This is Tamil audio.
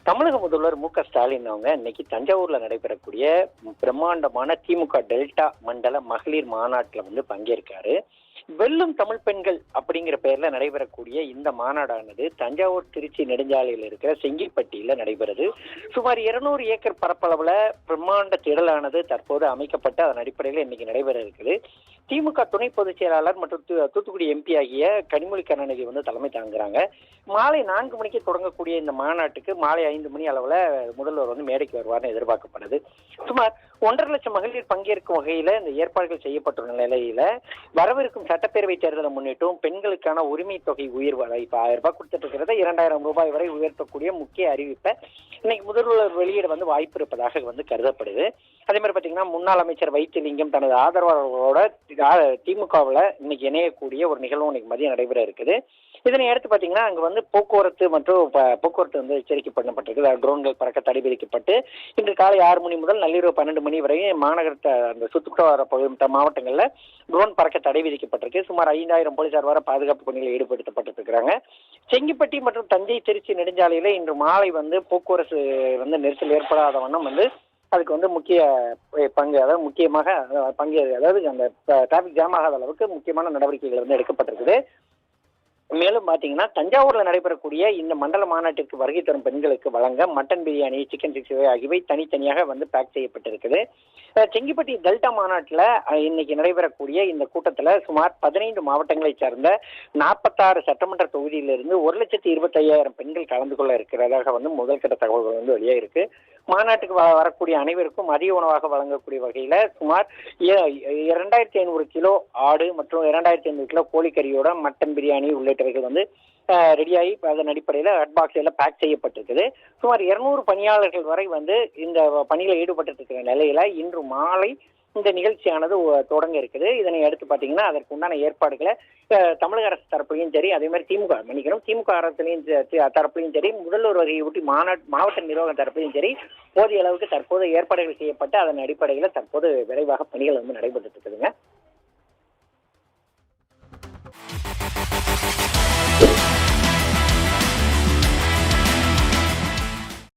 தமிழக முதல்வர் மு.க.ஸ்டாலின் அவங்க இன்னைக்கு தஞ்சாவூர்ல நடைபெறக்கூடிய பிரம்மாண்டமான திமுக டெல்டா மண்டல மகளிர் மாநாட்டுல பங்கேற்காரு. வெல்லும் தமிழ் பெண்கள் அப்படிங்கிற பெயர்ல நடைபெறக்கூடிய இந்த மாநாடானது தஞ்சாவூர் திருச்சி நெடுஞ்சாலையில் இருக்கிற செங்கிப்பட்டியில நடைபெறுது. சுமார் 200 ஏக்கர் பரப்பளவுல பிரம்மாண்ட திடலானது தற்போது அமைக்கப்பட்டு அதன் அடிப்படையில் இன்னைக்கு நடைபெற இருக்குது. திமுக துணை பொதுச் செயலாளர் மற்றும் தூத்துக்குடி எம்பி ஆகிய கனிமொழி கருணாநிதி தலைமை தாங்குறாங்க. மாலை 4 மணிக்கு தொடங்கக்கூடிய இந்த மாநாட்டுக்கு மாலை 5 மணி அளவுல முதல்வர் மேடைக்கு வருவார்னு எதிர்பார்க்கப்படுது. சுமார் 1.5 லட்சம் மகளிர் பங்கேற்கும் வகையில இந்த ஏற்பாடுகள் செய்யப்பட்டுள்ள நிலையில வரவிருக்கும் சட்டப்பேரவை தேர்தலை முன்னிட்டும் பெண்களுக்கான உரிமை தொகை உயர்வு இப்ப 1000 ரூபாய் கொடுத்துட்டு இருக்கிறத 2000 ரூபாய் வரை உயர்த்தக்கூடிய முக்கிய அறிவிப்பை இன்னைக்கு முதல்வர் வெளியிட வாய்ப்பு இருப்பதாக கருதப்படுது. அதே மாதிரி பாத்தீங்கன்னா முன்னாள் அமைச்சர் வைத்திலிங்கம் தனது ஆதரவாளர்களோட திமுகவில் இன்னைக்கு இணையக்கூடிய ஒரு நிகழ்வு இன்னைக்கு மதியம் நடைபெற இருக்குது. இதனை அடுத்து பாத்தீங்கன்னா அங்க போக்குவரத்து மற்றும் போக்குவரத்து எச்சரிக்கை பண்ணப்பட்டிருக்கு. ட்ரோன்கள் பறக்க தடை விதிக்கப்பட்டு இன்று காலை 6 மணி முதல் நள்ளிரவு 12 மணி வரை மாநகரத்தை அந்த சுற்றுவட்டார பகுதி மாவட்டங்கள்ல ட்ரோன் பறக்க தடை விதிக்கப்பட்டிருக்கு. சுமார் 5000 போலீசார் வர பாதுகாப்பு பணிகளில் ஈடுபடுத்தப்பட்டு இருக்கிறாங்க. செங்கிப்பட்டி மற்றும் தஞ்சை திருச்சி நெடுஞ்சாலையில இன்று மாலை போக்குவரத்து நெரிசல் ஏற்படாத வண்ணம் அதுக்கு முக்கிய பங்கு, அதாவது முக்கியமாக அதாவது அந்த டிராபிக் ஜாம் ஆகாத அளவுக்கு முக்கியமான நடவடிக்கைகள் எடுக்கப்பட்டிருக்குது. மேலும் பாத்தீங்கன்னா தஞ்சாவூர்ல நடைபெறக்கூடிய இந்த மண்டல மாநாட்டிற்கு வருகை தரும் பெண்களுக்கு வழங்க மட்டன் பிரியாணி, சிக்கன் 65 ஆகியவை தனித்தனியாக பேக் செய்யப்பட்டிருக்குது. செங்கிப்பட்டி டெல்டா மாநாட்டுல இன்னைக்கு நடைபெறக்கூடிய இந்த கூட்டத்துல சுமார் 15 மாவட்டங்களை சேர்ந்த 46 சட்டமன்ற தொகுதியிலிருந்து 1,25,000 பெண்கள் கலந்து கொள்ள இருக்கிறதாக முதல் கட்ட தகவல்கள் வெளியே இருக்கு. மாநாட்டுக்கு வரக்கூடிய அனைவருக்கும் மதிய உணவாக வழங்கக்கூடிய வகையில சுமார் 2500 கிலோ ஆடு மற்றும் 2500 கிலோ கோழிக்கறியோட மட்டன் பிரியாணி உள்ளிட்டவைகள் ரெடியாகி அதன் அடிப்படையில் ஹட் பாக்ஸில் பேக் செய்யப்பட்டிருக்குது. சுமார் 200 பணியாளர்கள் வரை இந்த பணியில் ஈடுபட்டு இருக்கிற நிலையில இன்று மாலை இந்த நிகழ்ச்சியானது தொடங்க இருக்குது. இதனை அடுத்து பாத்தீங்கன்னா அதற்கு உண்டான ஏற்பாடுகளை தமிழக அரசு தரப்புலையும் சரி, அதே மாதிரி திமுக அரசுலையும் தரப்புலையும் சரி, முதல்வர் வகையொட்டி மாவட்ட நிர்வாக தரப்புலையும் சரி போதிய அளவுக்கு தற்போது ஏற்பாடுகள் செய்யப்பட்டு அதன் அடிப்படையில் தற்போது விரைவாக பணிகள் நடைபெற்று இருக்குதுங்க.